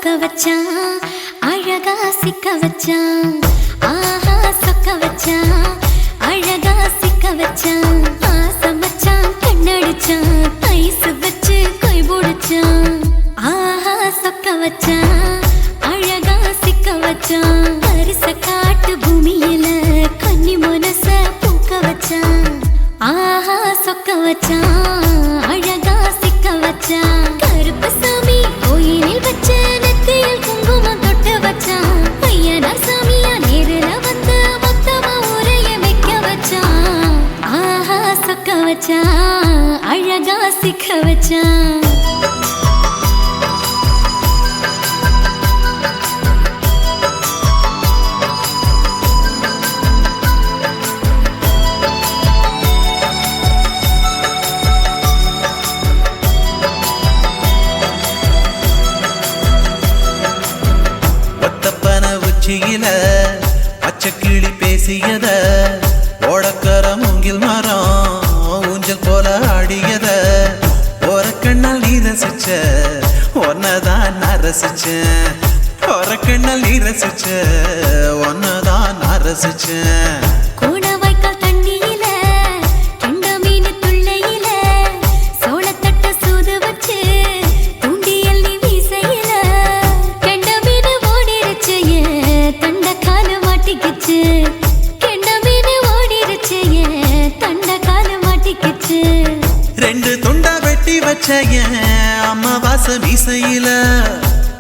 சொக்க வச்சான் அழகா சிக்க வச்சான் ஆஹா சொக்க வச்சான் அழகா சிக்க வச்சான் ஆசை மச்சான் கண்ணடிச்சான் ஐஸ் வச்சு கை போடுச்சான் ஆஹா சொக்க வச்சான் அழகா சிக்க வச்சான் அரிச காட்டு பூமியில கன்னி மனச பூக்க வச்சான் ஆஹா சொக்க வச்சான் அழகா சிக்க வச்சான் கருப்பு சாமி கோயிலில் வச்ச நெத்தியில் குங்குமம் தொட்டு வச்சான் பையனா சாமியா நேரில வந்து மொத்தமா ஊரைய வைக்க வச்சான் ஆஹா சொக்க வச்சான் அழகா சிக்க வச்சான் பச்சைக்கிளி பேசியத ஓடக்கர மூங்கில் மரம் ஊஞ்சல் போல ஆடியத ஒரு கண்ணால் நீ ரசிச்ச ஒன்னதான் நான் ரசிச்சேன் ஒரு கண்ணால் நீ ரசிச்ச ஒன்னதான் நான் ரசிச்சேன் ரெண்டு துண்டா வெட்டி வச்ச அம்மாவாச மீசையில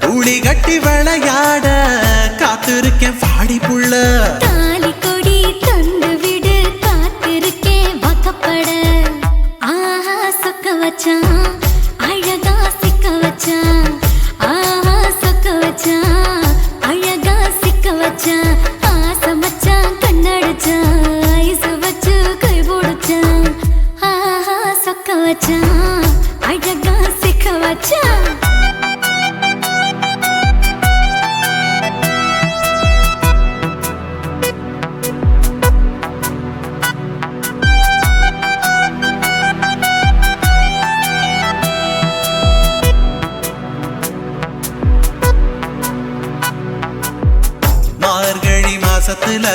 ஊழி கட்டி விளையாட காத்திருக்கேன் பாடி புள்ள தாலி கொடி தந்து விடு காத்திருக்கேன் வாக்கப்பட ஆஹா சொக்க வச்சான் அழகா சிக்க வச்சான் ஆஹா சொக்க வச்சான் அழகா சிக்க வச்சான் ஆசை மச்சான் கண்ணடிச்சான் ஐஸ் வச்சு கை போடுச்சான் ஆஹா சொக்க வச்சான் அழகா சிக்க வச்சான் மார்கழி மாசத்துல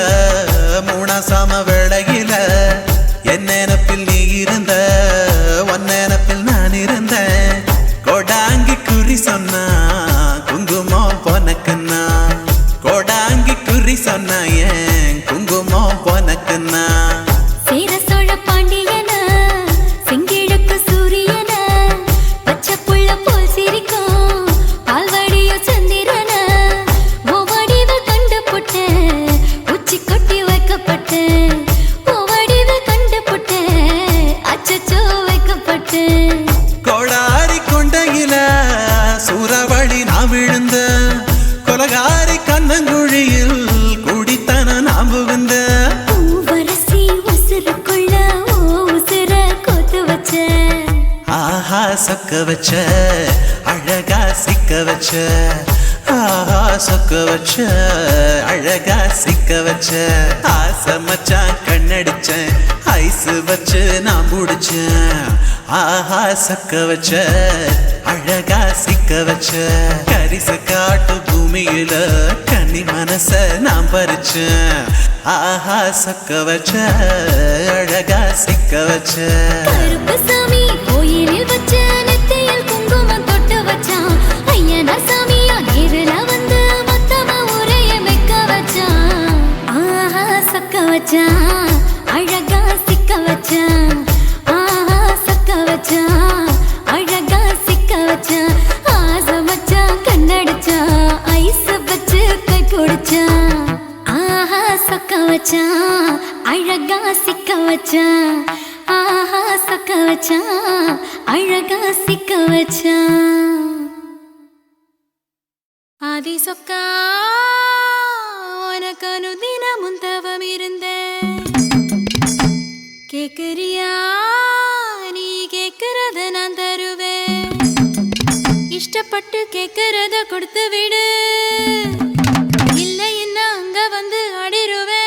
மூணாசாம வேளையில என் நினப்பில் நீ இருந்த உன் நினப்பில் நான் இருந்தேன் கோடாங்கி குறி சொன்னா குங்குமம் பொனக்குன்னா கோடாங்கி குறி சொன்னா ஏன் குங்குமம் பொனக்குன்னா சேர சோழ பாண்டியன செங்கிழக்கு சூரியன பச்சை புள்ள போல் சிரிக்கும் பால்வடியோ சந்திரன ஓவடிவ கண்டு புட்ட உச்சி கொட்டி வைக்கப்பட்ட ஓவடிவ கண்டு புட்ட அச்சச்சோ வைக்கப்பட்ட கோடாரி கொண்டையில சூறாவளி நான் விழுந்த கொலகாரி கண்ணங்குழியில் குடித்தன நான் புகுந்த பூவரசி உசுருக்குள்ள ஓ உசுர கோத்து வச்ச ஆஹா சொக்க வச்ச அழகா சிக்க வச்ச ஆஹா சொக்க வச்ச அழகா சிக்க வச்ச ஆசை மச்சான் கண்ணடிச்சேன் ஐஸ் வச்சு நான் முடிச்சேன் ஆஹா சொக்க வச்ச அழகா சிக்க வச்ச கரிச காட்டு பூமியில கன்னி மனச நான் பறிச்சேன் ஆஹா சொக்க வச்ச அழகா சிக்க வச்ச கருப்பு சாமி கோயிலில் வச்ச நெத்தியில் குங்குமம் தொட்டு வச்சான் ஐயனா சாமியா நேரில வந்து மொத்தமா ஊரைய வைக்க வச்சான் ஆஹா சொக்க வச்சான் அழகா சிக்க வச்சான் ஆஹா சொக்க வச்சான் அழகா சிக்க வச்சான் ஆசை மச்சான் கண்ணடிச்சான் ஐஸ் வச்சு கை போடுச்சான் ஆஹா சொக்க வச்சான் அழகா சிக்க வச்சான் ஆஹா சொக்க வச்சான் அழகா சிக்க வச்சான் ஆதி சொக்கா உனக்கு அனுதினமும் தவம் இருந்தேன் கேக்குறியா நீ கேக்குறத நான் தருவேன் இஷ்டப்பட்டு கேக்குறத கொடுத்து விடு இல்லை என்ன அங்க வந்து அடிருவேன்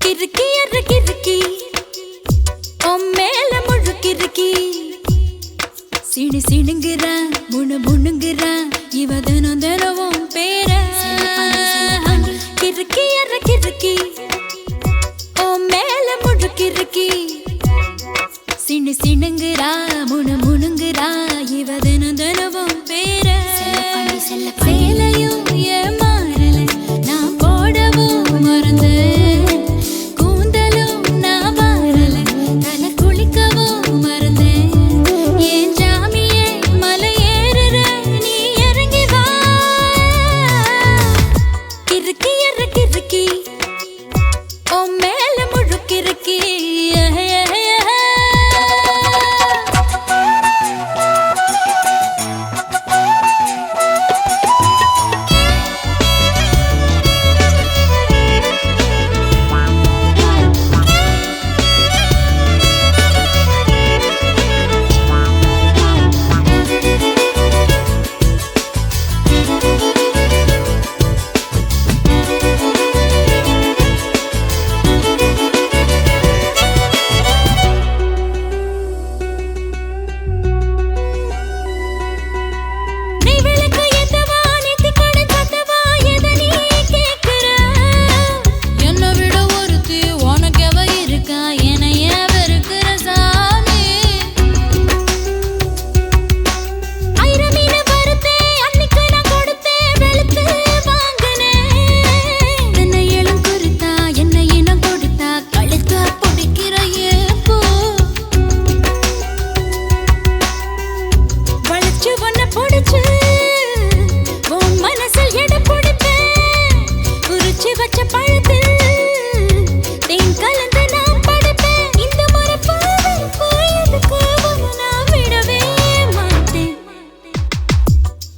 கிறுக்கி கிறுக்கி மேல சீனு சீனுங்குறா முணு முணுங்குறா இவ தினம் தினமும் பேர கிறுக்கி அற கிறுக்கி ஓ மேல முழுக்கிறுக்கி சீனு சீனுங்குறா முணு முணுங்குறா இவ தினம் தினமும் பேர சேலையும் ஏமாறல நான் போடவும் மறந்து கூந்தலும் நான் வாரல தலை குளிக்கவும் மறந்தேன் ஏன் ஜாமியே மலை ஏறுற நீ இறங்கி வா கிறுக்கி அற கிறுக்கி ஓ மேல முழுக்கிறுக்கி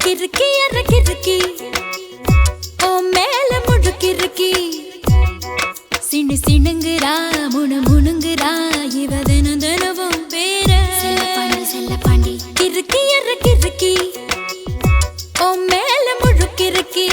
கிறுக்கி அற கிறுக்கி ஓ மேல முழுக்கிறுக்கி சினு சினுங்குறா முணு முணுங்குறா இவ தினம் தினமும் பேர செல்லப்பாண்டி கிறுக்கி அற கிறுக்கி ஓ மேல முழுக்கிறுக்கி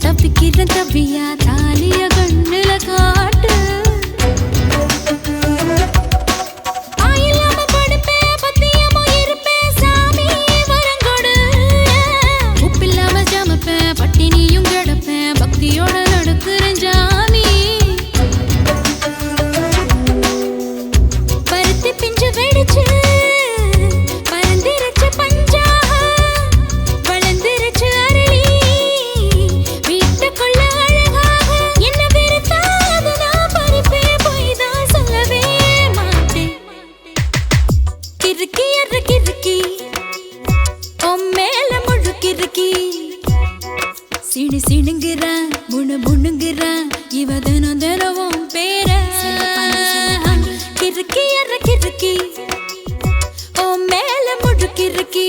தப்பிக்கிற தவியா தாலிய கண்ணுல காட்டு ஆயில்லாம படுப்பேன் பத்தியமோ இருப்பேன் சாமி வரங்கொடு உப்பில்லாம ஜமப்பேன் பட்டினியும் கிடப்பேன் பக்தியோட நடக்கிறேன் ஜாமி பருத்தி பிஞ்சு வெடிச்சு பறந்திருச்சு பஞ்சா வளர்ந்திருச்சு அரளி கிறுக்கி அற கிறுக்கி ஓ மேல முழுக்கிறுக்கி சீனு சீனுங்குறா முணு முணுங்குறா இவ தினம் தினமும் பேர கிறுக்கி அற கிறுக்கி ஓ மேல முழுக்கிறுக்கி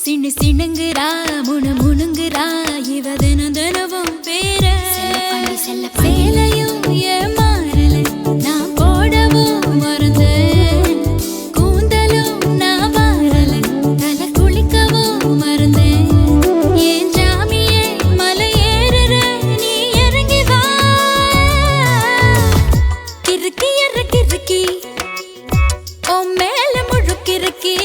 சீனு சீனுங்குறா முணு முணுங்குறா இவ தினம் தினமும் பேர சேலையும் ஏமாறல நான் போடவும் மறந்து கூந்தலும் நான் வாரல தலை குளிக்கவும் மறந்தேன் ஏன் ஜாமியே மலை ஏறுற நீ இறங்கி வா கிறுக்கி அற கிறுக்கி ஓ மேல முழுக்கிறுக்கி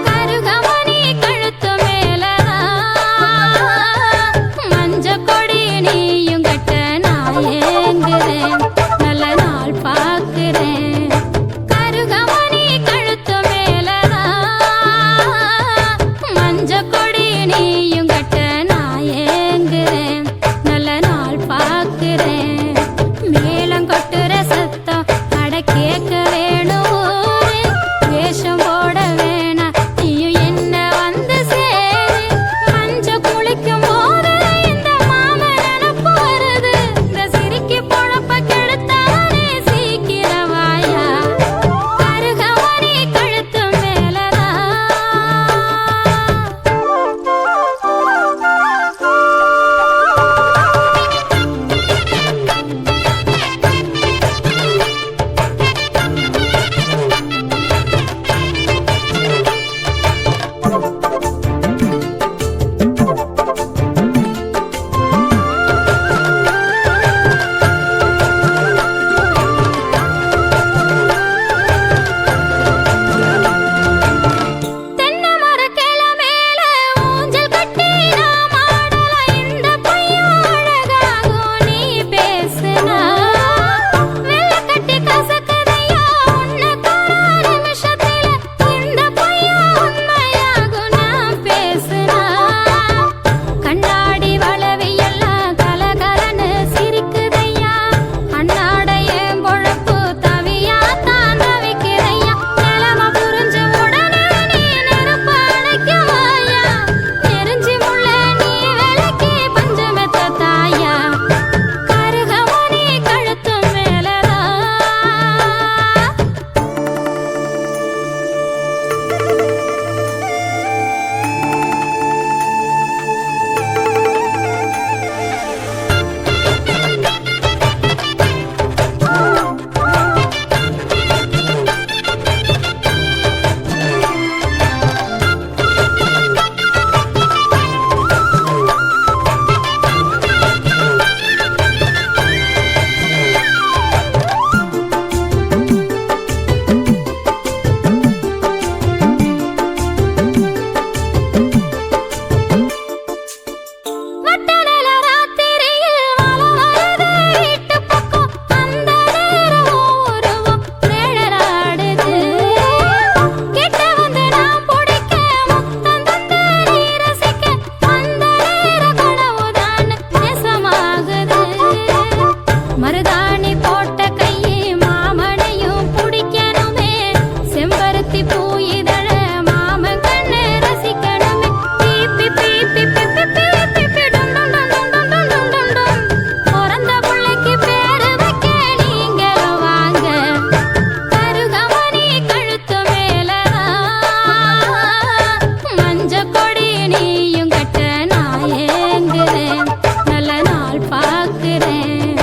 கருகமணி கழுத்து மேல மஞ்ச கொடி நீயும் கட்ட நான் ஏங்குறேன் நல்ல நாள் பார்க்கிறேன் கருகமணி கழுத்து மேல மஞ்ச கொடி நீயும் கட்ட நான் ஏங்குறேன் நல்ல நாள் பார்க்கிறேன் மேளம் கொட்டுற சத்தம் அட கேட்க வேணும் ஊரே. வேஷம் போட வேணாம் நீயும் என்ன வந்து சேரு மஞ்ச குளிக்கும் போது இந்த மாம நினப்பு வருது இந்த சிரிக்கி பொழப்ப கெடுத்தானே சீக்கிரவாயா கருகமணி கழுத்து மேலதான் தென்னை மரக்கிள மேல ஊஞ்சல் கட்டி நாம் ஆடலாம் இந்த பையன் அழகாகும் நீ பேசுனா வெள்ளை கட்டி கசக்குதையா உன்னை காண நிமிஷத்துல இந்த பையன் உண்மையாகும் நான் பேசுனா கண்ணாடி வளவி எல்லாம் கலகலன்னு சிரிக்குதையா அண்ணாட என் பொழப்பு தவியா தான் தவிக்கிறையா நிலம புரிஞ்ச உடனே நீ நெருப்பு அணைக்குவாயா நெருஞ்சி முள்ள நீ விளக்கி பஞ்சமெத்த தாயா கருகமணி கழுத்து மேலதான் வட்டநல ராத்திரியில் வலம் வருது வீட்டு பக்கம் அந்த நேரம் உருவம் நிழலாடுது கிட்ட வந்து நான் பிடிக்க முத்தம் தந்து நீ ரசிக்க அந்த நேரம் கனவுதான் நெசமாகுது மருதாணி போட்ட கையை மாமனையும் பிடிக்கணுமே செம்பருத்தி பூ இதழ மாமன் கண்ணு ரசிக்கணுமே பீப்பி பீப்பி பீப்பி பீப்பி பீ டும் டும் டும் டும் டும் டும் டும் டும் டும் பிறந்த புள்ளைக்கு பேரு வைக்க நீங்களும் வாங்க கருகமணி கழுத்து மேலதான் மஞ்ச கொடி நீயும் கட்ட நான் ஏங்குறேன் நல்ல நாள் பார்க்கிறேன்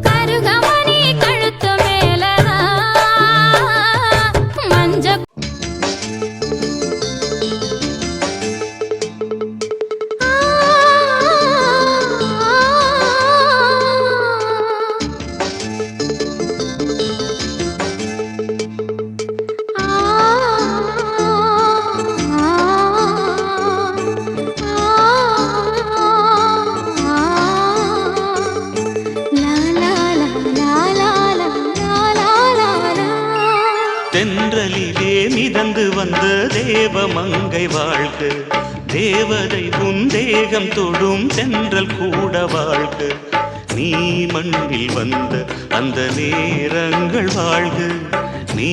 கருகமணி கழுத்து மேலதான் மஞ்ச தென்றலிலே மிதந்து வந்த தேவமங்கை வாழ்க தேவதை உன் தேகம் தொடும் தென்றல் கூட வாழ்க நீ மண்ணில் வந்த அந்த நேரங்கள் வாழ்க நீ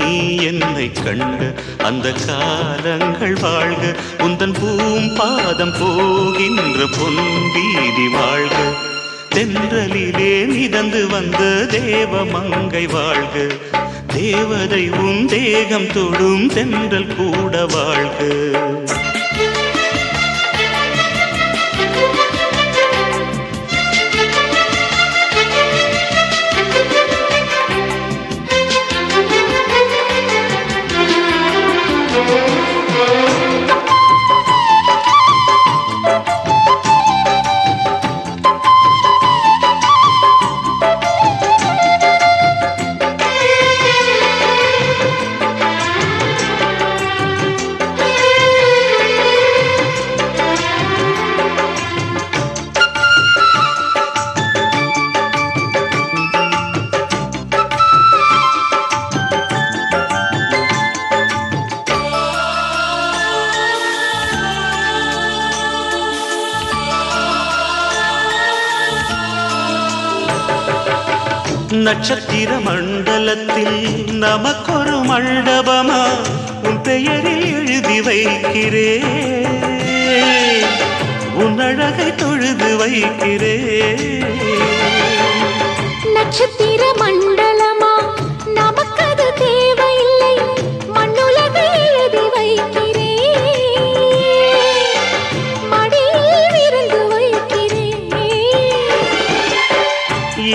என்னை கண்ட அந்த காலங்கள் வாழ்க உந்தன் பூம்பாதம் போகின்ற பொன் வீதி வாழ்க தென்றலிலே மிதந்து வந்த தேவமங்கை வாழ்க தேவதை உன் தேகம் தொடும் தென்றல் கூட வாழ்க நட்சத்திர மண்டலத்தில் நமக்கொரு மண்டபமா உன் பெயரில் எழுதி வைக்கிறேன், உன் அழகை தொழுது வைக்கிறேன். நட்சத்திர மண்டலமா நமக்கது தேவையில்லை, மண்ணுலகை எழுதி வைக்கிறேன், மடியில் விருந்து வைக்கிறேன்.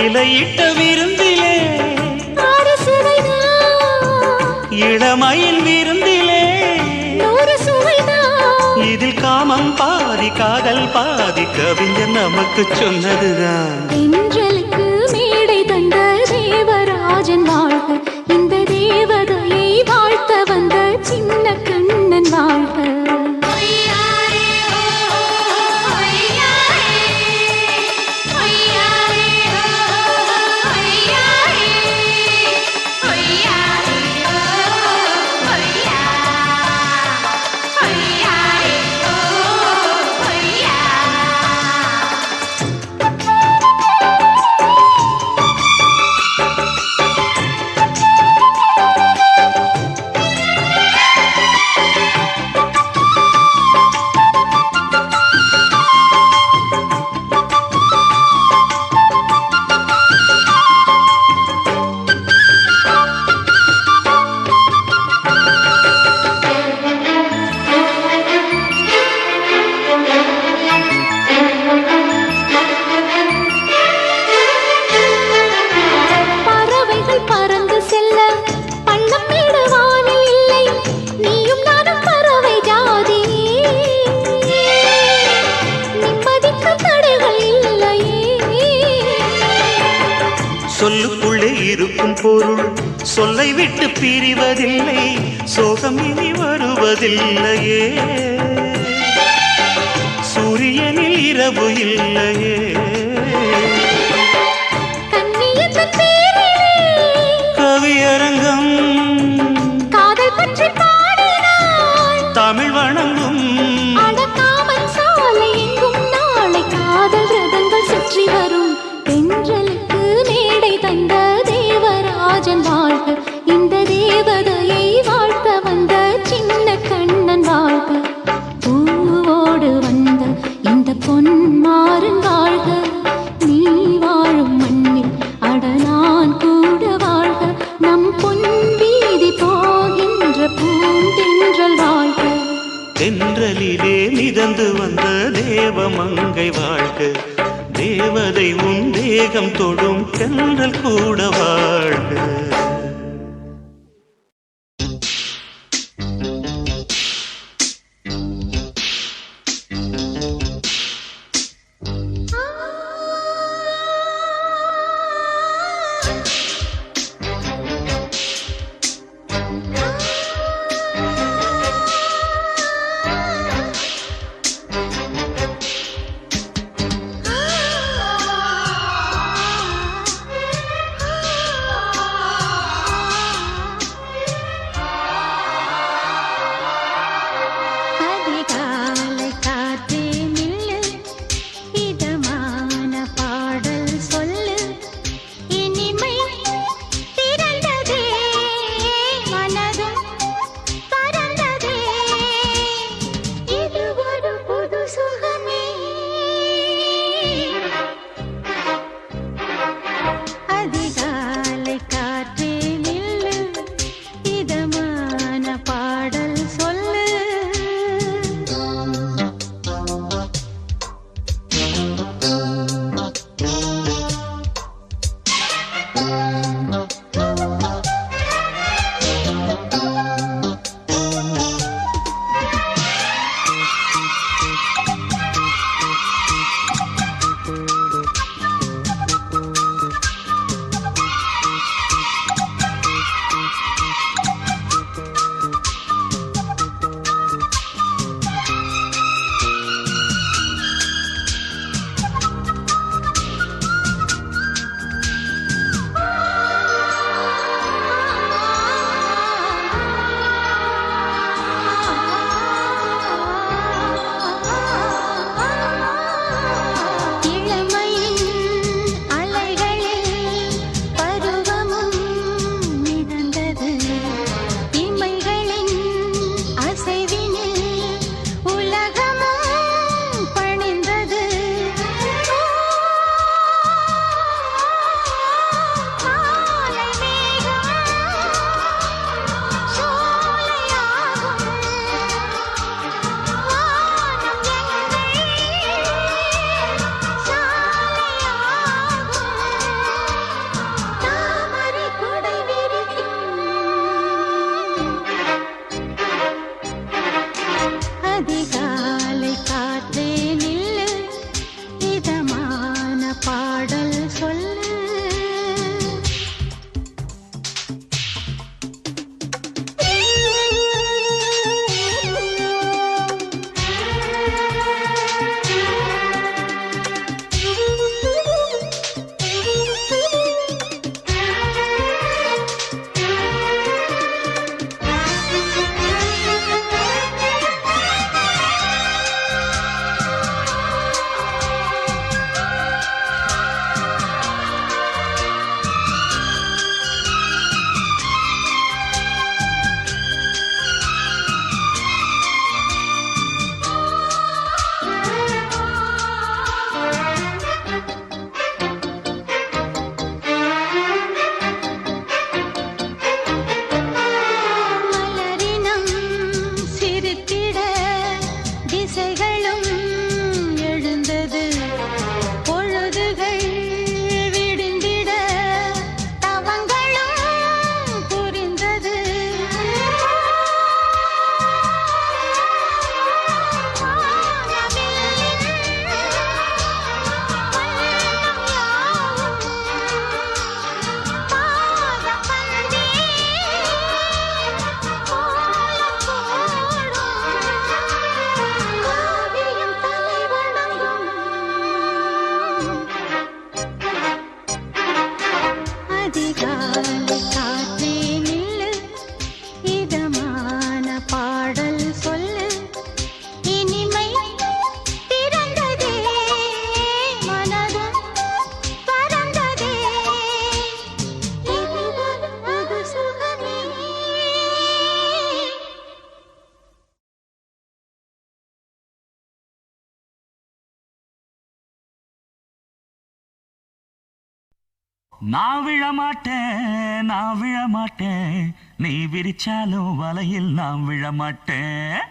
இலையிட்ட விருந்திலே ஆறு சுவைதான், இளமையின் விருந்திலே 100 சுவைதான். இதில் காமம் பாதி காதல் பாதி கவிஞர் நமக்கு சொன்னதுதான். தென்றலுக்கு மேடை தந்த தேவராஜன் வாழ்க, இந்த தேவதையை வாழ்த்த வந்த சின்ன கண்ணன் வாழ்க. சொல்லுக்குள்ளே இருக்கும் பொருள் சொல்லை விட்டு பிரிவதில்லை, சோகம் இனி வருவதில்லையே, சூரியனில் இரவு இல்லையே. கவியரங்கம் காதல் பற்றி பாடினாய், தமிழ் வணங்கும் அடக்காமன் சாலை எங்கும் நாளை காதல் ரதங்கள் சுற்றி வரும். தென்றலுக்கு மேடை தந்த தேவராஜன் வாழ்க, இந்த தேவதையை வாழ்த்த வந்த சின்ன கண்ணன் வாழ்க. பூவோடு வந்த இந்த பொன்மாறன் வாழ்க, நீ வாழும் மண்ணில் அட நான் கூட வாழ்க, நம் பொன் வீதி போகின்ற பூந்தென்றல் வாழ்க. தென்றலிலே மிதந்து வந்த தேவமங்கை வாழ்க, தேவதை உன் தேகம் தொடும் தென்றல் கூட வாழ்க. காற்றாலே காற்றே நில்லு இதமான பாடல் சொல்லு இனிமை பிறந்ததே மனதும் பறந்ததே இதுதான் புது சுகமே. நான் விழமாட்டேன், நான் விழமாட்டேன், நீ விரிச்சாலும் வலையில் நான் விழமாட்டேன்.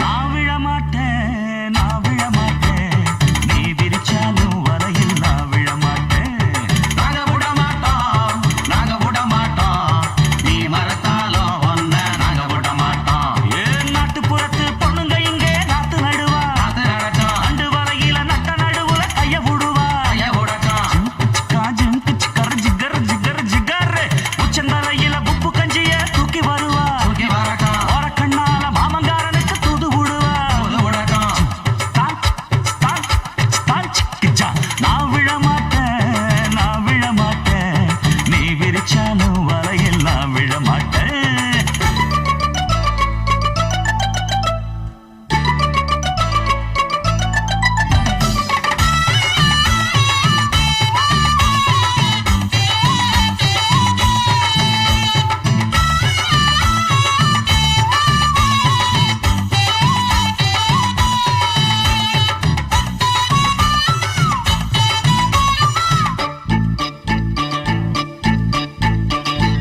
நான் விழமாட்டேன், நான் விழமாட்டேன், நீ விரிச்சாலும் வலையில் நான் விழமாட்டேன். நாங்க விட மாட்டோம், நாங்க விட மாட்டோம், நீ மறத்தாலும் ஒன்ன நாங்க விட மாட்டோம். ஏன் நாட்டுப்புறத்து பொண்ணுங்க இங்கே நாத்து நடுவா, நாத்து நடக்கும் அண்டு வலையில நட்ட நடுவுல கைய விடுவா, கைய விடட்டும். ஜிம் கிச்சிக்கர் ஜிகர் ஜிகர் ஜிகர் உச்சந்தலையில உப்பு கஞ்சிய தூக்கி வருவா, தூக்கி வரட்டும். ஓர கண்ணால மாமங்காரனுக்கு தூது விடுவா, தூது விடட்டும். நான் விழமாட்டேன், நான் விழமாட்டேன், நீ விரிச்சாலும் வலையில் நான் விழமாட்டேன்.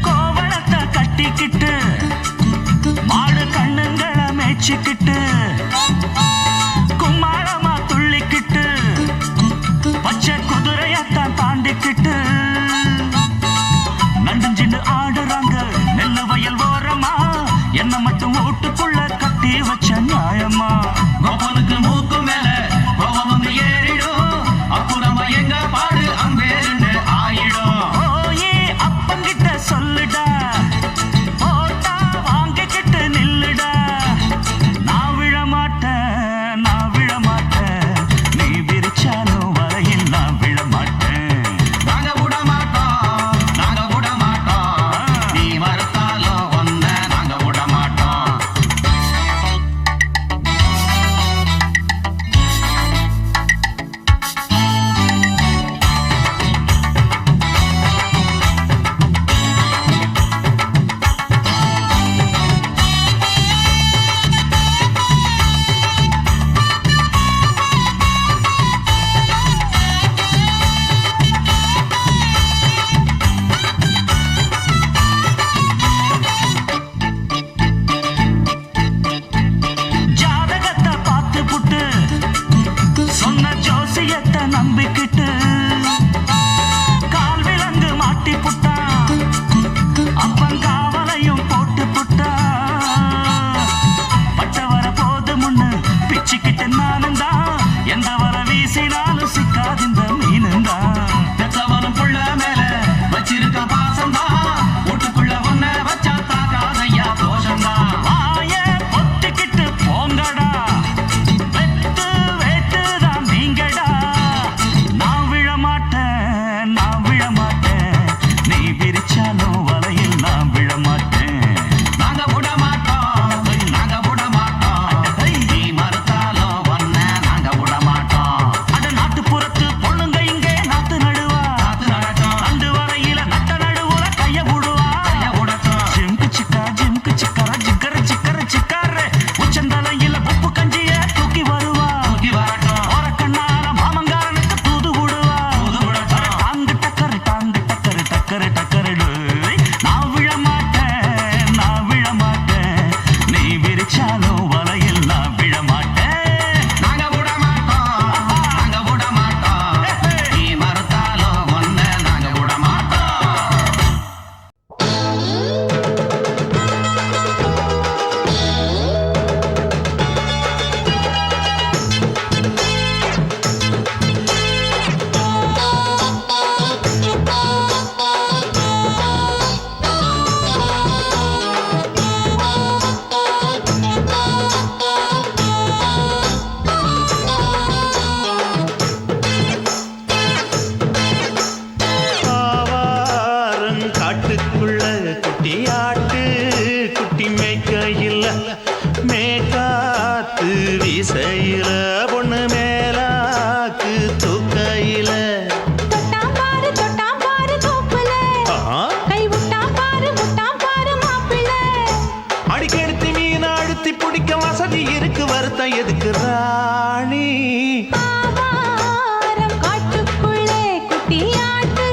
கோவணத்தை கட்டிக்கிட்டு மாடு கண்ணுங்களை மேய்ச்சிக்கிட்டு கும்மாளமா துள்ளிக்கிட்டு பச்சை குதிரையத்தான் தாண்டிக்கிட்டு நண்டுஞ்சிண்டு ஆடுறாங்க நெல்லு வயல் ஓரமா, என்ன மட்டும் வீட்டுக்குள்ள கட்டி வச்ச நியாயமா. கோபனுக்கு மூக்கு மேல கோபம் வந்து ஏறிடும், அப்புறமா எங்க பாடு அம்பேருன்னு ஆயிடும். ஓயே அப்பங்கிட்ட சொல்லுடா, போட்டா வாங்கிக்கிட்டு நில்லுடா. நான் விழமாட்டேன், நான் விழமாட்டேன், நீ விரிச்சாலும் வலையில் நான் விழமாட்டேன். நாங்க விட மாட்டோம், நாங்க விட மாட்டோம், நீ மறுத்தாலும் ஒன்ன நாங்க விட மாட்டோம். ஜாதகத்தை பார்த்து புட்டு சொன்ன ஜோசியத்தை நம்பிக்கிட்டு கால் விலங்கு மாட்டி புட்டான், அப்பன் காவலையும் போட்டு புட்டா. பட்ட வர போது முன்னு பிச்சுக்கிட்டு நானும் தான், எந்த வர வீசினாலும் சிக்காதிந்த மீனும் தான். பெத்தவனும் புள்ள மேல வச்சிருக்க பாசம்தான், வீட்டுக்குள்ள ஒன்ன வச்சா தாக்காதையா தோஷம்தான். வாய பொத்திக்கிட்டு போங்கடா, வெட்டு வெட்டு தான் நீங்கடா. நான் விழமாட்டேன், நான் விழமாட்டேன், நீ விரிச்சாலும் வலையில் நான் விழமாட்டேன். நாங்க விட மாட்டோம், நாங்க விட மாட்டோம், நீ மறுத்தாலும் ஒன்ன நாங்க விட மாட்டோம். அட நாட்டுப்புறத்து பொண்ணுங்க காத்து வீசையில பொண்ணு மேலாக்கு தூக்கையில தொட்டாம் பாரு தோப்புல கை விட்டாம் பாரு மாப்பிள்ளை அடிக்கெடுத்து மீன் அழுத்தி பிடிக்க வசதி இருக்கு வருத்தம் எதுக்கு ராணி ஆவாரம் காட்டுக்குள்ளே குட்டியாட்டு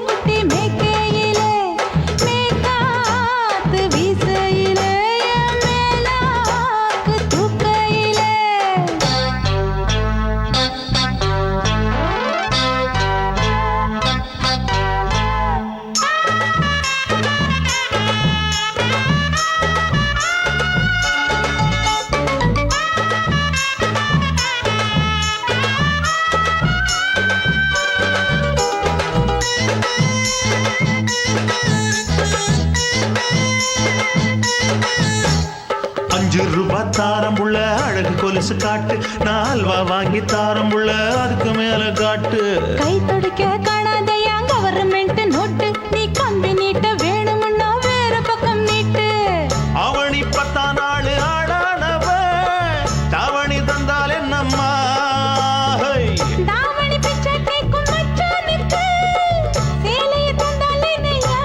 குட்டி மேய்க்கையிலே மேய்காத்து வீசையிலே மேலாக்கு தூக்கையிலே ₹5 தாரம் புள்ள அழகு கொலுசு காட்டு நான் அல்வா வாங்கி தாரம் புள்ள அதுக்கு மேல காட்டு கை துடிக்க காணாதையா கவர்மெண்ட் நோட்டு நீ கம்பி நீட்ட வேணும்னா வேற பக்கம் நீட்டு அவனி 10 நாள் ஆடானவ தாவணி தந்தால் என்னம்மா தாவணி பிச்சை கேக்கும் மச்சானுக்கு சேலையை தந்தாலே நையா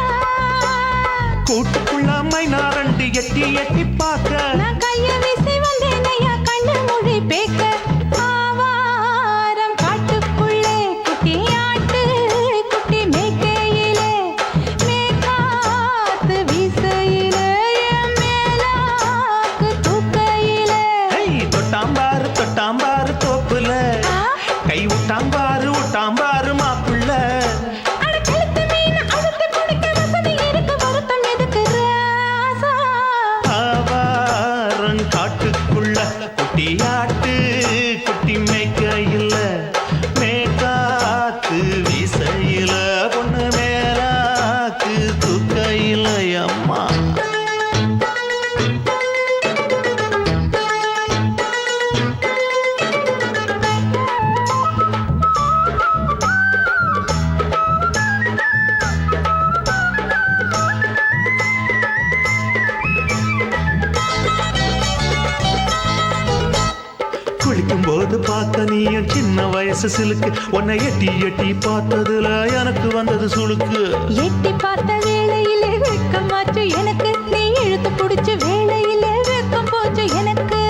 கூட்டுக்குள்ள மைனாரண்டி எட்டி எட்டி பார்க்க நான் கைய வீசி வந்தேன் ஐயா கண்ணு மொழி பேக்க ஆவாரம் காட்டுக்குள்ளே குட்டியாட்டு குட்டி மேய்க்கையிலே மேய்காத்து வீசையிலே மேலாக்கு தூக்கையிலே தொட்டாம்பாரு தோப்புல கை விட்டாம்பாரு மாப்பிள்ள அட கழுத்து மீன் அழுத்து பிடிக்க வசதி இருக்கு வருத்தம் எதுக்கு ராசா ஆவாரம் காட்டுக்குள்ள குட்டியாட்டு குட்டி மேய்க்கையில மேற்காத்து வீசையில பொண்ணு மேலாக்கு தூக்கையில அம்மா குளிக்கும் போது பார்க்க நீ என் சின்ன வயசு சிலுக்கு உன்னை எட்டி எட்டி பார்த்ததுல எனக்கு வந்தது சுளுக்கு எட்டி பார்த்த வேளையிலே வெட்கமாச்சு எனக்கு நீ இழுத்து பிடிச்ச வேளையிலே வெட்கம் போச்சு எனக்கு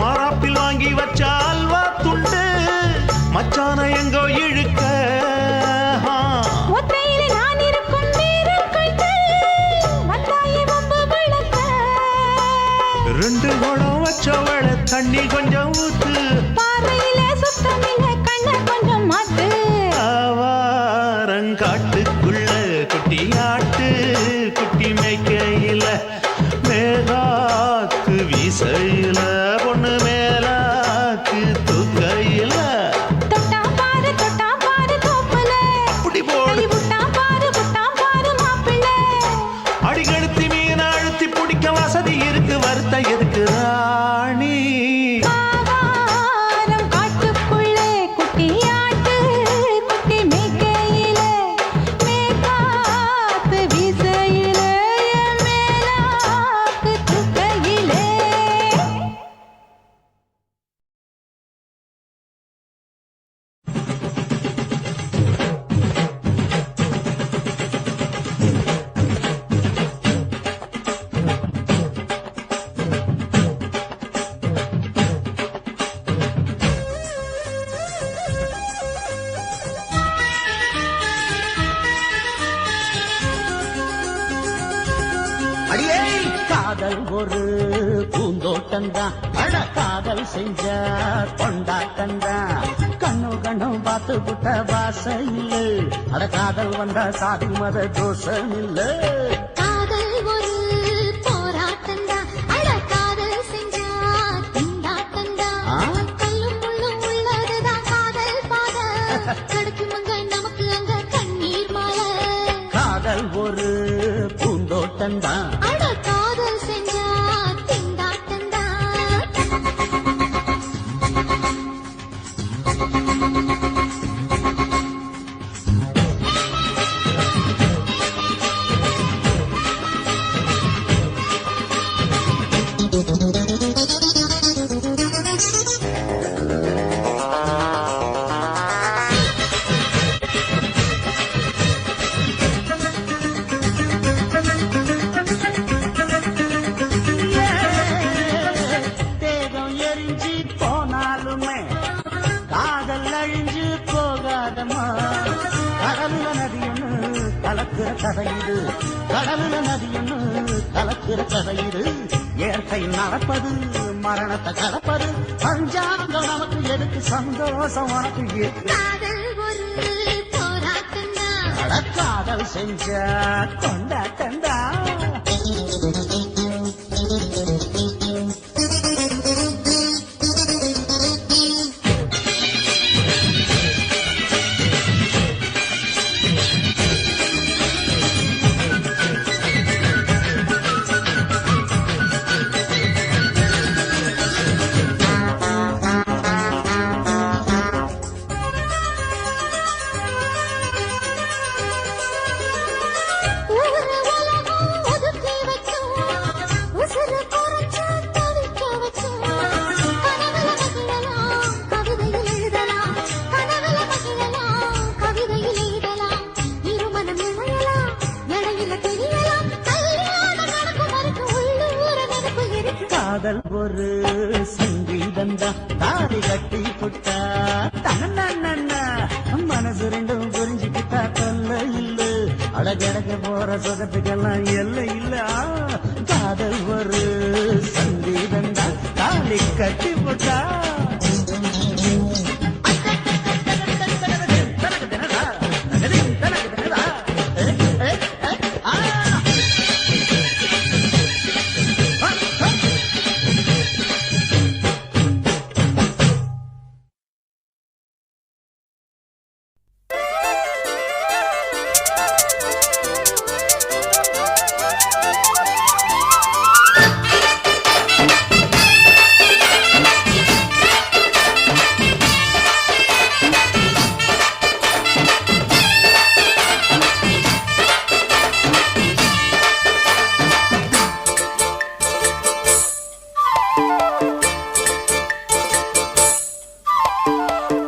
மராப்பில் வாங்கி வச்ச அல்வா துண்டு மச்சான எங்கோ இழுக்க ஒத்தையிலே நான் இருக்கும் நேரம் கண்டு வந்தாயே வம்பு விளக்க 2 குடம் வச்சவள தண்ணி கொஞ்சம் ஊத்து பார்வையிலே சுத்தமில்லை கண்ண கொஞ்சம் மாத்து ஆவாரங்காட்டுக்குள்ள குட்டியாட்டு குட்டி மேய்க்கையில மேலாக்கு வீசையில பொண்ணு மேலாக்கு தூக்கையில தொட்டாம் பாரு தோப்புல அப்படி போடு கை விட்டாம் பாரு மாப்பிள்ளை அடிக்கடுத்தி மீன் அழுத்தி பிடிக்க வசதி இருக்கு வருத்தம் எதுக்கு ராணி ஆவாரம் காட்டுக்குள்ளே குட்டியாட்டு குட்டி மேய்க்கையிலே மேய்காத்து வீசையிலே மேலாக்கு தூக்கையிலே அடியே காதல் ஒரு பூந்தோட்டம்தான் அட காதல் செஞ்ச கொண்டாட்டம்தான் கண்ணு கண்ணும் பார்த்து புட்ட வாசையில் அட காதல் வந்தா சாதி மத தோஷம் இல்ல காதல் ஒரு போராட்டந்தா அட காதல் செஞ்சா திண்டாட்டந்தா கல்லும் முள்ளும் உள்ளதுதான் காதல் பாத கிடைக்குமங்க நமக்கு அங்க கண்ணீர் மாலை காதல் ஒரு பூந்தோட்டம்தான் அட காதல் செஞ்சா திண்டாட்டந்தா எரிஞ்சு போனாலுமே காதல் அழிஞ்சு போகாதம்மா. கடலுல நதி ஒண்ணு கலக்கிற கதையுது, கடலுல நதி ஒண்ணு கலக்கிற கதையுது. இயற்கை நடப்பது மரணத்தை கலப்பது, பஞ்சாங்கம் நமக்கு எதுக்கு, சந்தோஷம் உனக்கு இருக்கு. காதல் ஒரு போராட்டம்தான், காதல் செஞ்ச கொண்டாட்டந்தா. ஊரு உலகம் ஒதுக்கி வச்சோம், உசுரு குறைச்சு தவிக்க வச்சோம். கனவுல மகிழலாம், கவிதையில் எழுதலாம், கனவுல மகிழலாம், கவிதையில் எழுதலாம். இருமனம் இணையலாம், இடையில தெரியலாம், கல்யாணம் நடக்கும் வரைக்கும் உள்ளூர நினைப்பு இருக்கு. காதல் ஒரு சங்கீதந்தா, தாடி கட்டி புட்டா தன்னா மனசு ரெண்டும் புரிஞ்சுக்கிட்டா தொல்ல இல்ல. அழகழக போற சுகத்துக்கெல்லாம் எல்லை இல்ல. காதல் ஒரு சங்கீதந்தா, தாடி கட்டி புட்டா.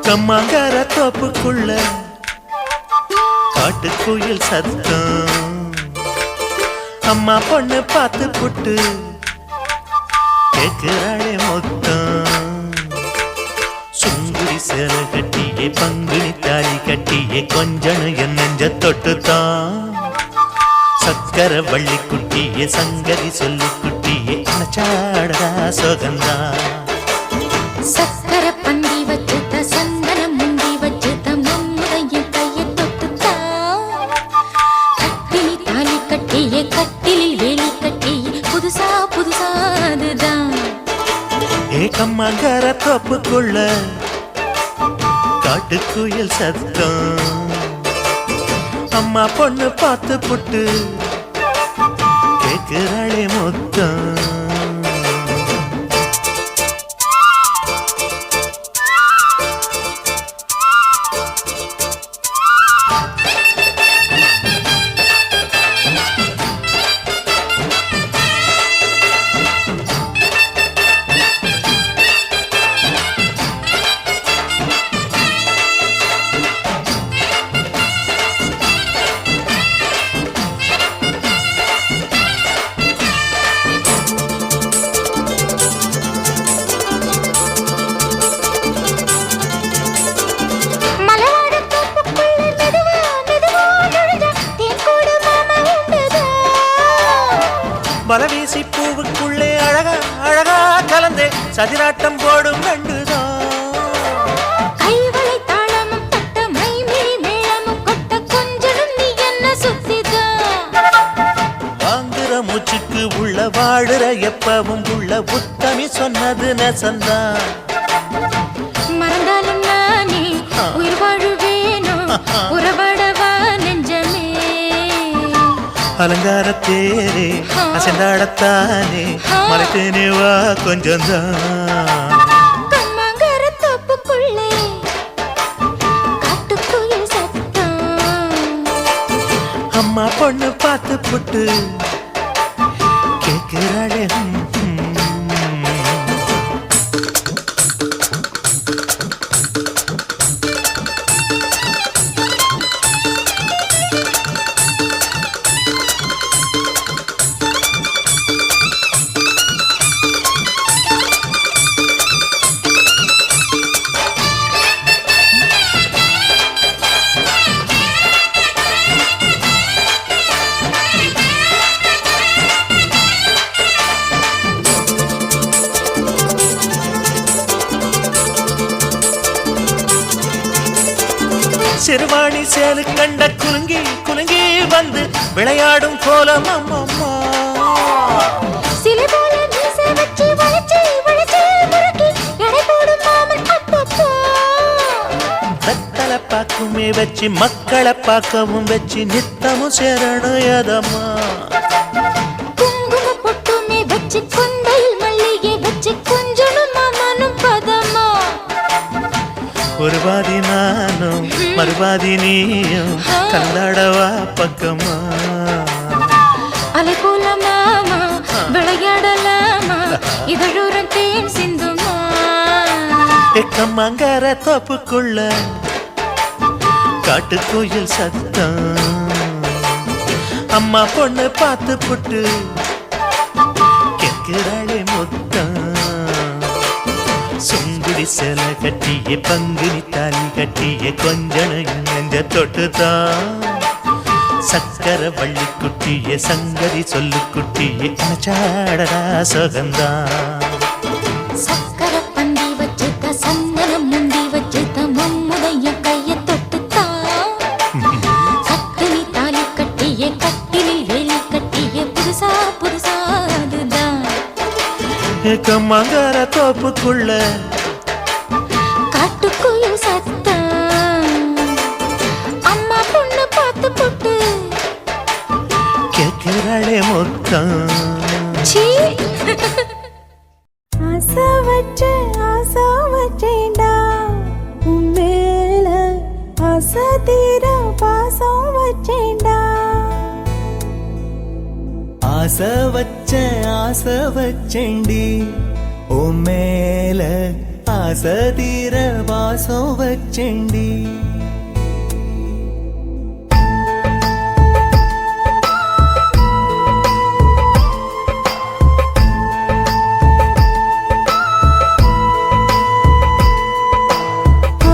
கம்மாங்கார தோப்புக்குள்ள காட்டுக்குயில் சத்தம், அம்மா பொண்ணு பார்த்து புட்டு கேட்கிறாளே மொத்தம். சுங்குடி சேலை கட்டியே பங்குனி தாலி கட்டியே கொஞ்சனு என் நெஞ்ச தொட்டுத்தான். சக்கர வள்ளி குட்டியே சங்கதி சொல்லு குட்டியே நச்சாடா சோகந்தான். சக்கர பந்தி வச்சுட்ட சந்தனம் முந்தி வச்சுட்ட நம்முடைய கையை தொட்டுத்தா. கட்டிலி தாலி கட்டியே கட்டிலில் வேலி கட்டியே புதுசா புதுசா அதுதான். ஏகம்மாங்கார தோப்புக்குள்ள காட்டுக்குயில் சத்தம், அம்மா பொண்ணு பார்த்து புட்டு கேட்கிறாளே மொத்தம். மலவீசி பூவுக்குள்ளே அழகா அழகா கலந்தே சதிராட்டம் போடும் கண்டுதான். கைவளை தாளமும் தட்ட மைமிழி மேளமும் கொட்ட கொஞ்சனும் நீ என்ன சுத்திதான். வாங்குற மூச்சுக்கு உள்ள வாடுற எப்பவும் உள்ள உத்தமி சொன்னது நெசந்தான். மறந்தாலும் நானே உயிர் வாழுவேனும் உறவாடவா நெஞ்சமே. அலங்கார தேரே அசைந்தாடத்தானே மறைத்தேனே வா கொஞ்சம்தான். கம்மாங்கார தோப்புக்குள்ளே காட்டுக்குயில் சத்தம், அம்மா பொண்ணு பார்த்து புட்டு கேட்கிறாளே. சிறுவாணி சேலு கண்ட குலுங்கி குலுங்கி வந்து விளையாடும் கோலம் அம்மம்மா. சிலை போல மீசை வச்சு வளைச்சு வளைச்சு முறுக்கி எடை போடும் மாமன் அப்பப்பா. வெத்தலை பாக்குமே வச்சு மக்களை பார்க்கவும் வச்சு நித்தமும் சேரணும் எதம்மா. குங்கும பொட்டுமே வச்சு கொண்டையில் மல்லிகை வச்சு கொஞ்சனும் மாமனும் பதமா. ஒரு பாதி நானும் மறுபாதி நீயும் கலந்தாடவா பக்கமா. அலை போல மாமா விளையாடலாமா இதழூரம் தேன் சிந்துமா. எக்கம்மங்கர தோப்புக்குள்ள காட்டுக்குயில் சத்தம். அம்மா பொண்ணு பார்த்து புட்டு கேட்கிறாளே முத்தம். சுங்குடி சேலை கட்டிய பங்குனி தாலி கட்டிய கொஞ்சனையும் நெஞ்ச தொட்டுதான். சக்கர வள்ளி குட்டிய சங்கதி சொல்லு குட்டிய அச்சாடடா சுகந்தான். சக்கர பந்தி வச்சுத்த சந்தனம் முந்தி வச்சுத்த மம்முடைய கைய தொட்டுத்தான். கட்டினி தாலி கட்டிய கட்டிலில் வேலி கட்டிய புதுசா புதுசா அதுதான். எக்கம்மங்கர தோப்புக்குள்ள காட்டுக்குயில் சத்தம். அம்மா பொண்ணு பார்த்து போட்டு கேட்கிறாளே முத்தம். சீ. ஆசை வச்சேன்டா உன் மேல ஆசை தீர பாசம் வச்சேன்டா. ஆசை வச்சேண்டி உன் மேல ஆசை தீர வாசம் வச்சேண்டி.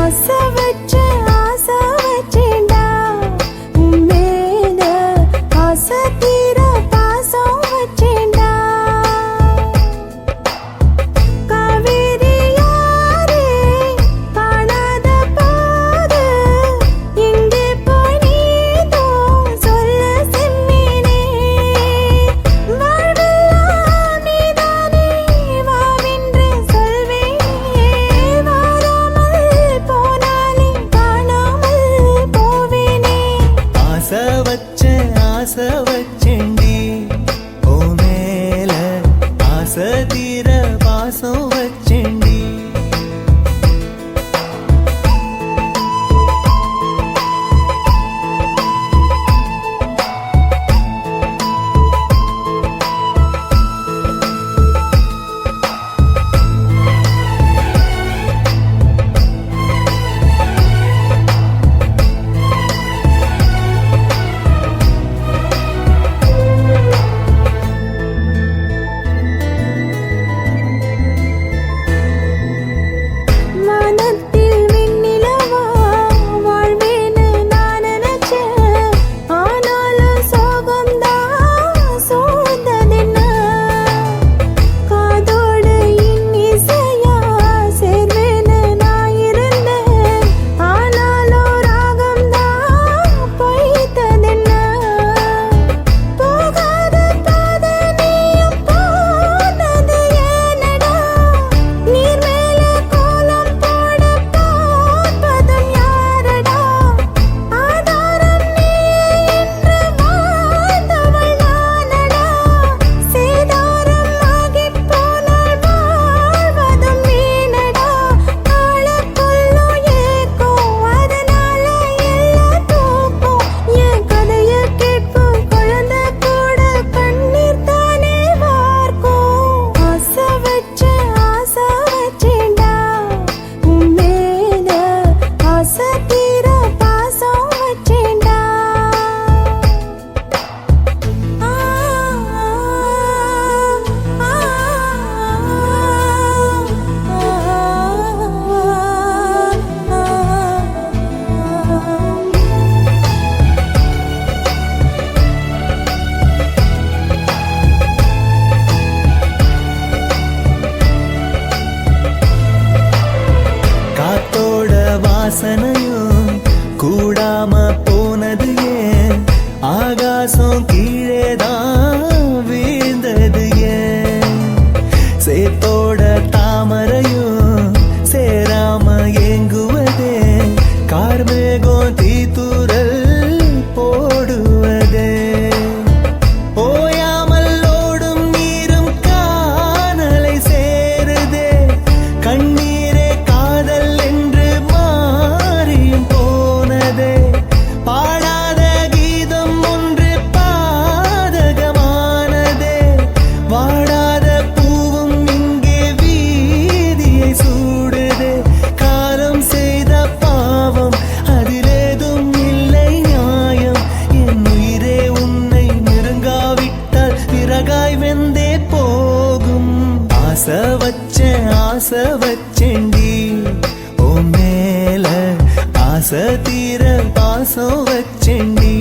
ஆசை வச்சேன்டா உன் மேல ஆசை தீர பாசம் வச்சேன்டா. காவேரி யாரே காணாத போது எங்கே போய் நீதோ சொல்ல செம்மீனே. வாழ்வெல்லாம் நீதானே வாவென்று சொல்வேனே. வாராமல் போனாலே காணாமல் போவேனே. ஆசை வச்சேண்டி உன் மேல ஆசை தீர வாசம் வச்சேண்டி. வானத்தில் விண்ணிலவா வாழ்வேன்னு நான் நினைச்சேன். ஆனாலும் சோகம்தான் சூழ்ந்ததென்ன. காதோடு இன்னிசையா சேர்வேன்னு நான் இருந்தேன். ஆனாலும் ராகம்தான் பொய்த்ததென்ன. போகாத பாதை நீயும் போனது ஏனடா. நீர் மேல கோலம் போட பார்ப்பதும் யாரடா. ஆதாரம் நீயே என்று வாழ்ந்தவள் நானடா. சேதாரம் ஆகிப் போனால் வாழ்வதும் வீணடா. ஆளக்கொல்லும் ஏக்கம் அதனால எல்லா தூக்கம். என் கதைய கேட்கும் குழந்தை கூட கண்ணீர் தானே வார்க்கும். ஆசை வச்சேன்டா உன் மேல ஆசை தீர பாசம் வச்சேன்டா. ஆ ஆ காத்தோட வாசனையும் கூட வச்சேண்டி ஓ மேல ஆசை தீர பாசம் வச்சேண்டி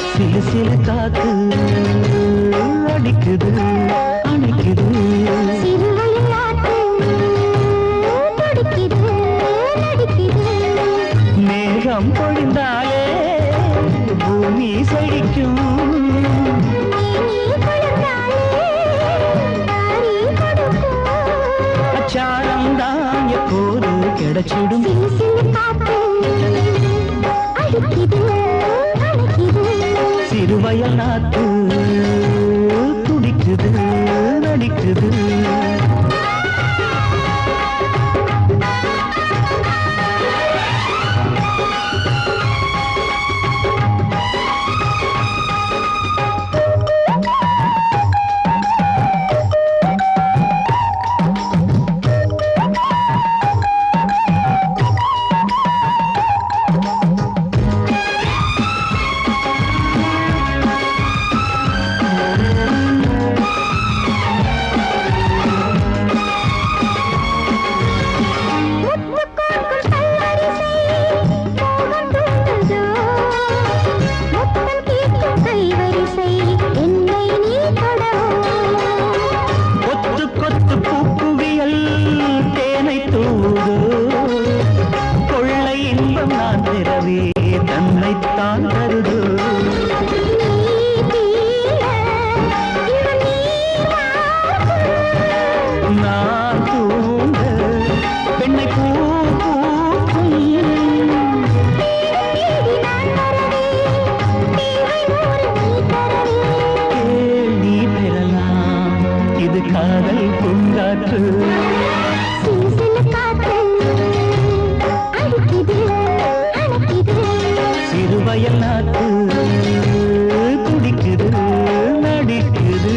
சிலு சிலு காத்து அடிக்குது அணைக்குது சிறுவிளையாட்டு துடிக்குது நடிக்குது மேகம் பொழிந்தாலே பூமி செழிக்கும் நீ குளிர்ந்தாலே தாரி கொடுக்கும் அச்சாரம் தான் எப்போது கிடைச்சிடும் சிலு சிலு காத்து அடிக்குது அணைக்குது சிறுவயல் நாத்து துடிக்குது நடிக்குது கொத்து கொத்து பூக்குவியல் தேனை தூது கொள்ளை இன்பம் நான் பெறவே தன்னைத்தான் தருது நான் தூங்க பெண்ணை பூ பூக்கும் நீ பெறலாம் இது காதல் பூங்காற்று சிறுவயல் நாட்டு துடிக்குது நடிக்குது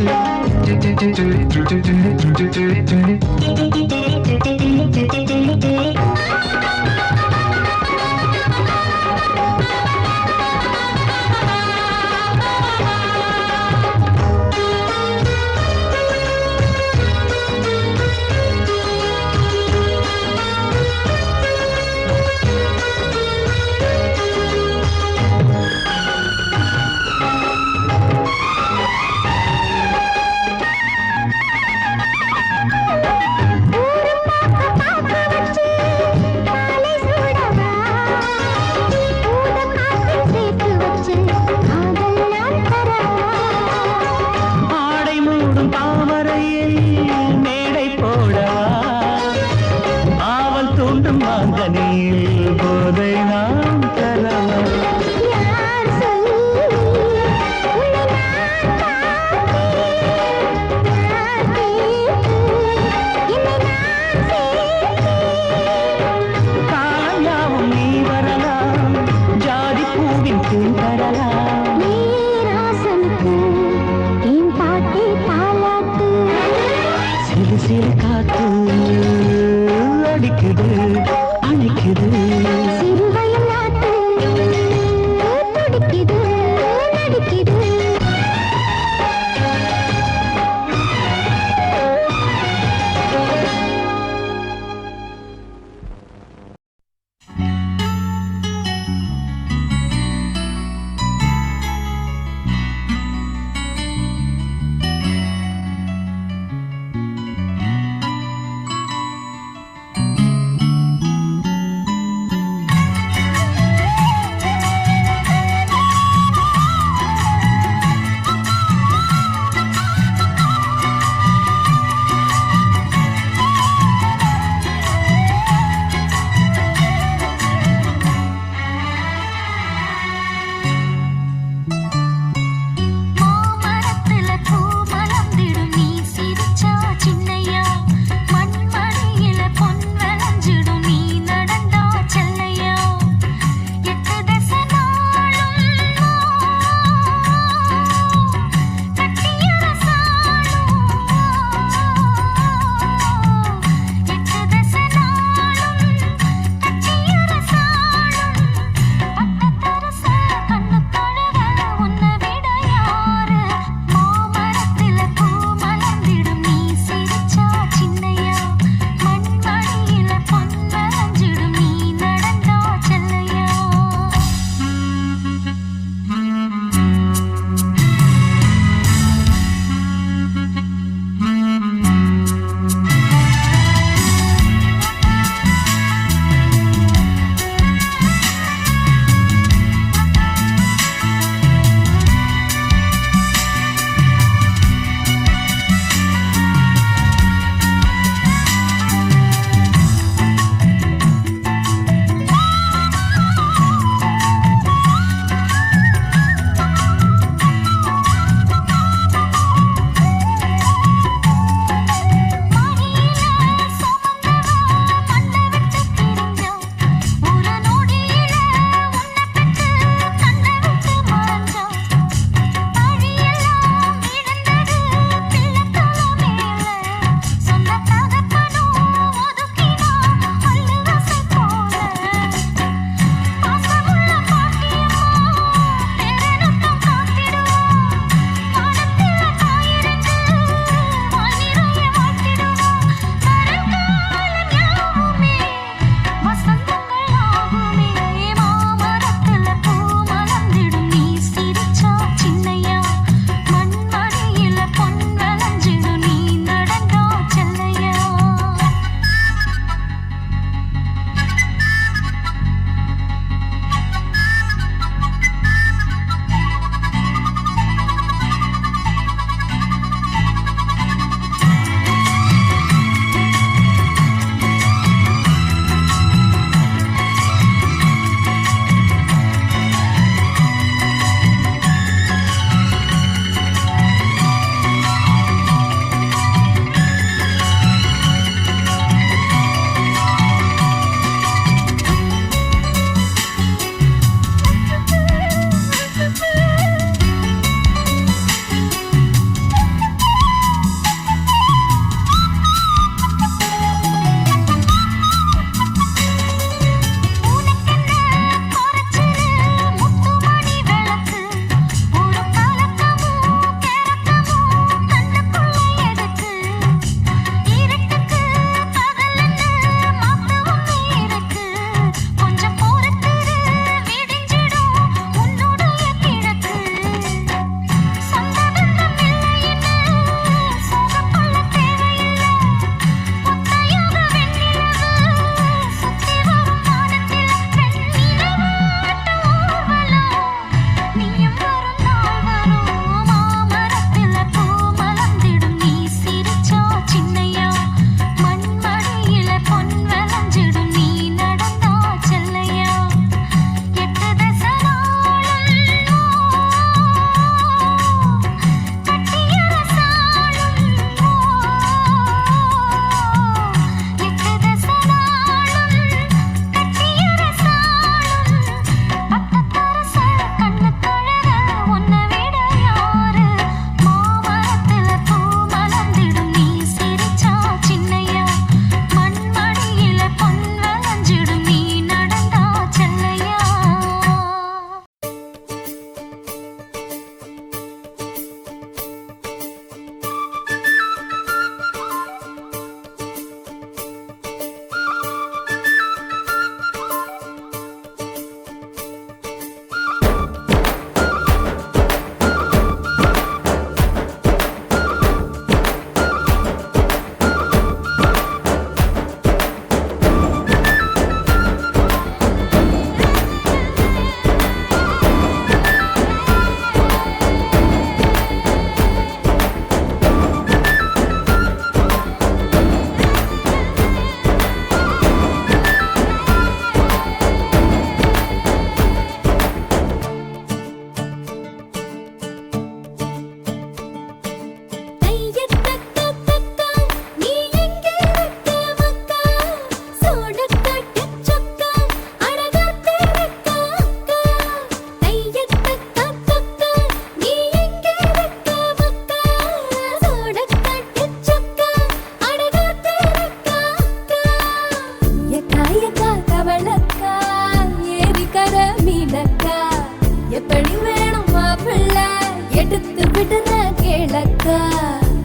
எடுத்து விடுற கேளக்கா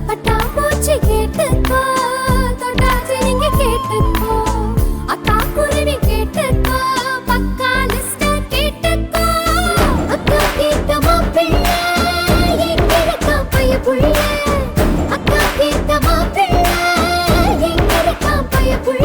பட்டாம்பூச்சி கேட்டுக்கோ தொட்டாச்சி நீங்க கேட்டுக்கோ அக்கா குருவி கேட்டுக்கோ பக்கா லிஸ்ட கேட்டுக்கோ அக்கா கேட்ட மாப்பிள்ளை எங்க இருக்கா பைய புள்ள அக்கா கேட்ட மாப்பிள்ளை எங்க இருக்கா பைய புள்ள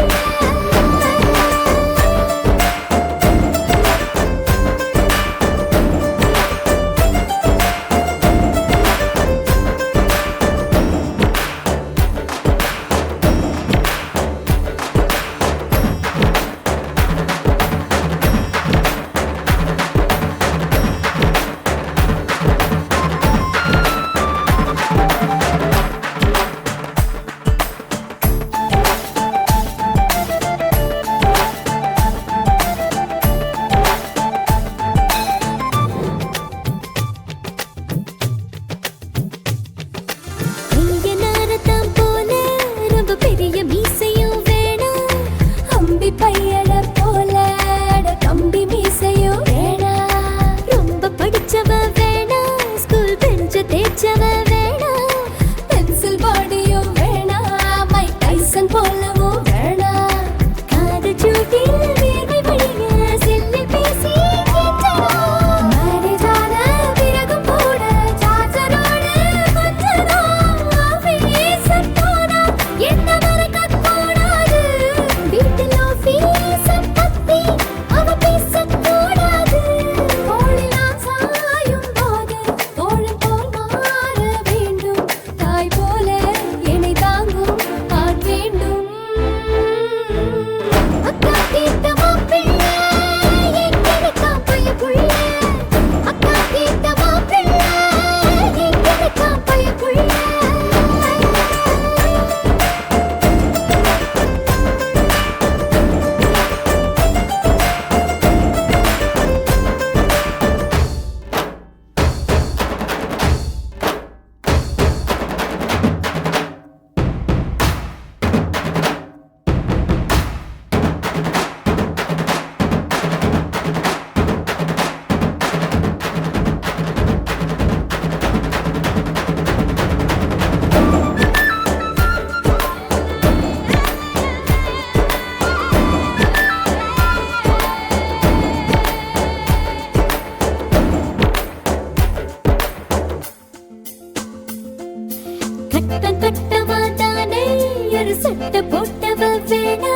சட்டை போட்டவ வேணா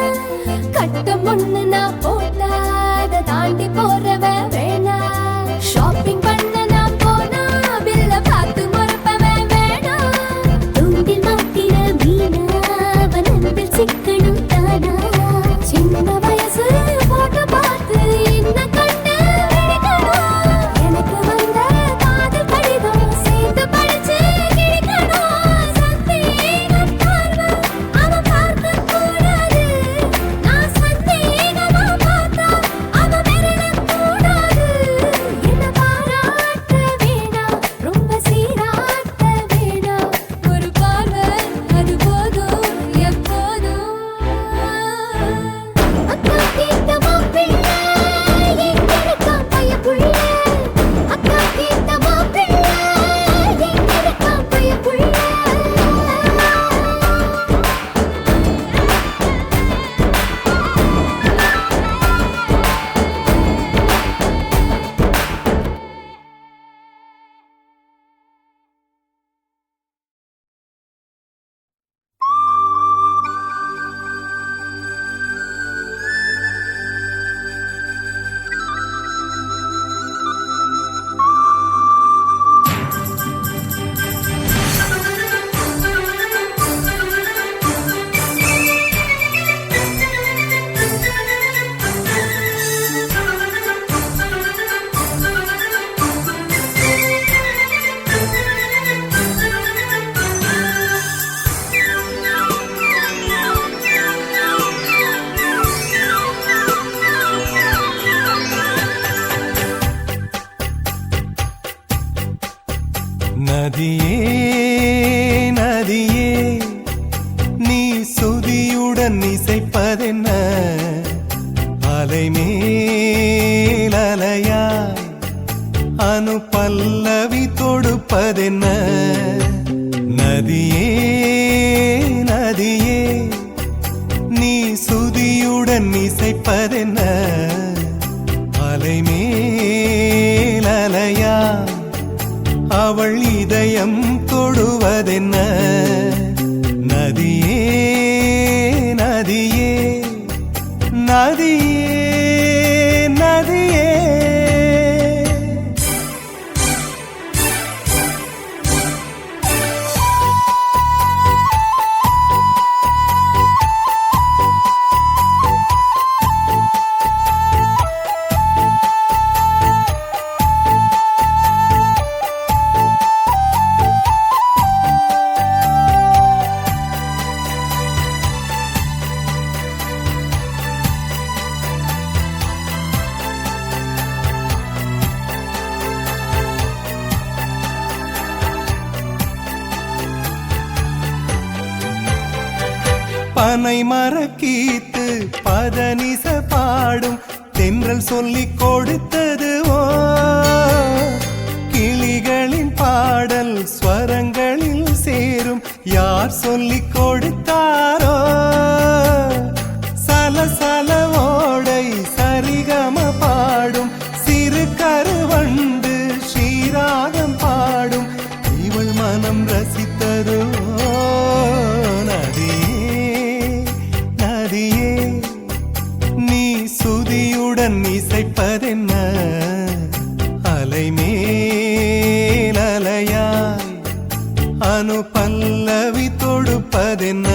கட்டம் ஒண்ணு நான் போட்டா அதை தாண்டி போறவ வேணா ஷாப்பிங் பண்ண நான் போனா பில்ல பார்த்து மறப்பவ வேணா தூண்டில் மாட்டின மீனா அவன் அன்பில் சிக்கணும் தானா சின்ன வயசு போட்டோ பார்த்து என்ன கண்டு விழிக்கணும் எனக்கு வந்த காதல் கடிதம் சேர்த்து படிச்சு கிழிக்கணும் சந்தேகம் பார்வை அவன் பார்க்க கூடாது நான் சந்தேகமா பார்த்தா அவன் விரல கூடாது என்ன பாராட்ட வேணாம் ரொம்ப சீராட்ட வேணாம் ஒரு பார்வை அது போதும் எப்போதும் அக்கா கேட்ட மாப்பிள்ளை எங்க இருக்கா பைய புள்ள அக்கா கேட்ட மாப்பிள்ளை எங்க இருக்கா பைய புள்ள நதியே நதியே நீ சுதியுடன் இசைப்பதென்ன அலைமேல் அலையாய் அனு பல்லவி தொடுப்பதென்ன கொடுப்பதென்ன நதியே நதியே நீ சுதியுடன் இசைப்பதென்ன அலைமேல் அலையா அவள் இதயம் தொடுவதென்ன நதியே நதியே நதியே நதியே பனை மரக்கீத்து பதனிச பாடும் தென்றல் சொல்லிக் கொடுத்தது ஓ கிளிகளின் பாடல் ஸ்வரங்களில் சேரும் யார் சொல்லிக் கொடுத்தாரோ சலசல ஓடை சரிகம பாடும் சிறு கருவண்டு ஸ்ரீராகம் பாடும் இவள் மனம் ரசித்ததோ இசைப்பதென்ன அலைமேல் அலையாய் அனு பல்லவி தொடுப்பதென்ன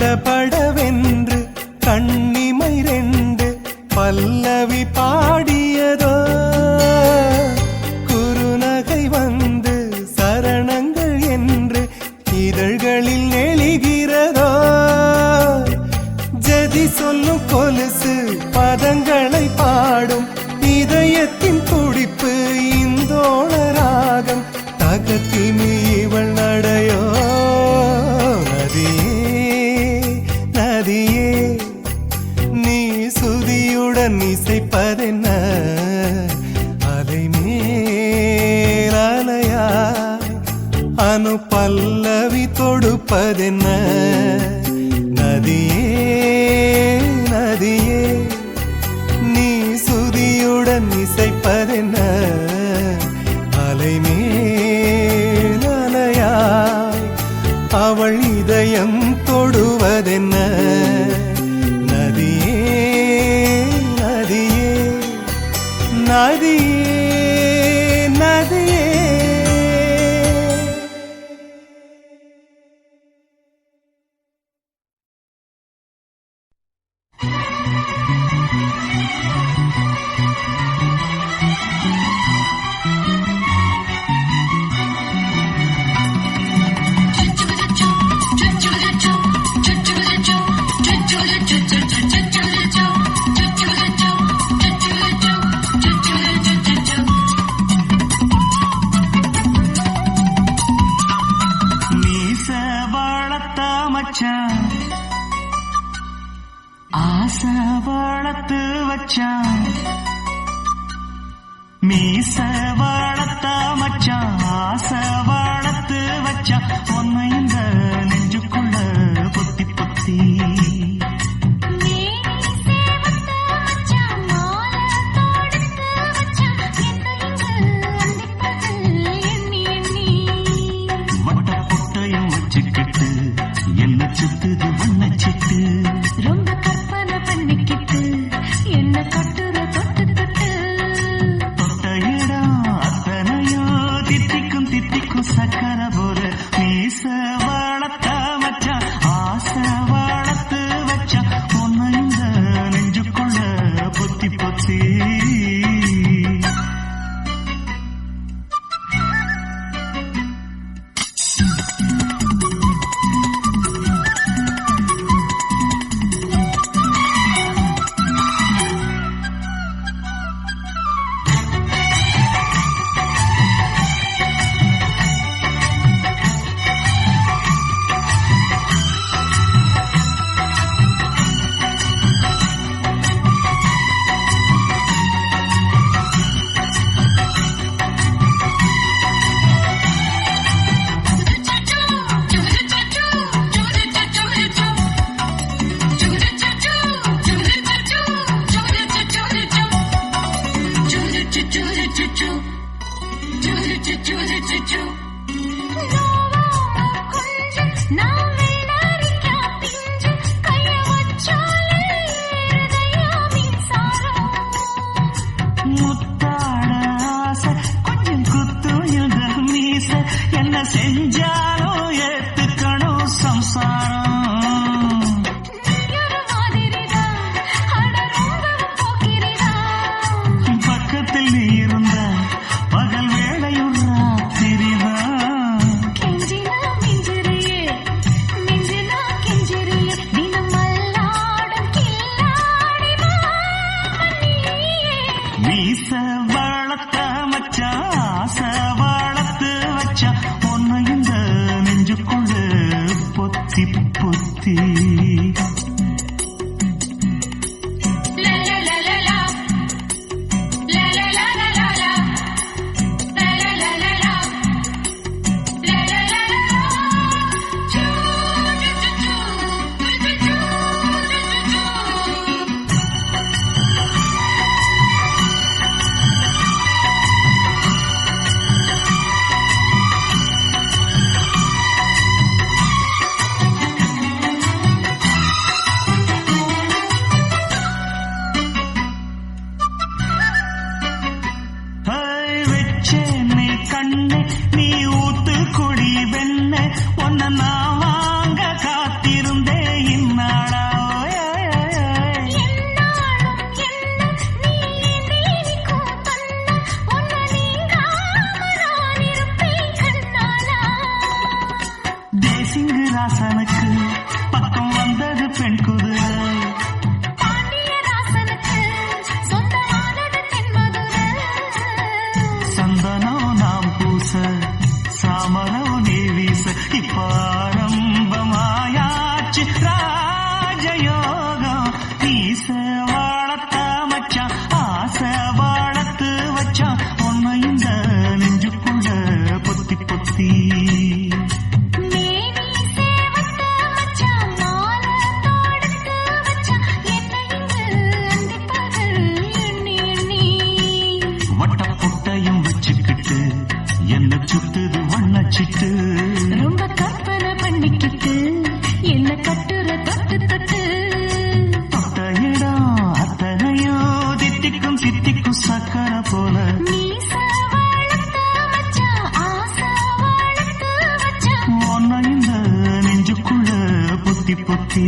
படபடவென்று கண்ணிமை ரெண்டு பல்லவி பாடியதோ குறுநகை வந்து சரணங்கள் என்று இதழ்களில் நெளிகிறதோ ஜதி சொல்லும் கொலுசு பதங்களை பாடும் இதயத்தின் துடிப்பு இந்தோள ராகம் தகத்தினி இவள் நடையோ நதியே நீ சுதியுடன் இசைப்பதென்ன அலைமேல் அலையா அனு பல்லவி தொடுப்பதென்ன நதியே நதியே நீ சுதியுடன் இசைப்பதென்ன அலைமேல் அலையா அவள் இதயம் தொடுவதென்ன நதியே நதியே நதியே நதியே Choo choo choo choo choo choo choo choo choo choo choo முத்தாட ஆசை கொஞ்சம் குத்து இந்த மீச என்ன செஞ்சாலும் ஏத்துக்கணும் சம்சாரம் பக்கத்தில் நீ இருந்த பகல் வேளையும் ராத்திரிதான் மீச வளர்த்த மச்சான் ஆசை வளர்த்து வச்சா ஒன்னு இந்த நெஞ்சுக்குள்ள பொத்தி பொத்தி வெச்சேனை கண்ணே நீ ஊத்து குடி வெண்ண ஒன்ன நான் வாங்க காத்திருந்தே இந்நாளா தேசிங்கு ராசனுக்கு பக்கம் வந்தது பெண் குதிரை சந்தனோ நாம் பூச சாமரோ நீ வீச இப்ப ஆரம்பமாயாச்சு ராஜயோகம் ஈச வாழத்த மச்சான் ஆசை வாழத்து வச்சான் ஒன்னு இந்த நெஞ்சுக்குள்ள பொத்தி பொத்தி வட்ட புட்டையும் வச்சுக்கிட்டு என்ன சுத்துது வண்ணச்சிட்டு ரொம்ப கற்பனை பண்ணிக்கிட்டு என்ன கட்டுற தொட்டு தொட்டு தொட்ட இடம் அத்தனையோ தித்திக்கும் தித்திக்கும் சக்கரை போல ஒன்ன இந்த நெஞ்சுக்குள்ள பொத்தி பொத்தி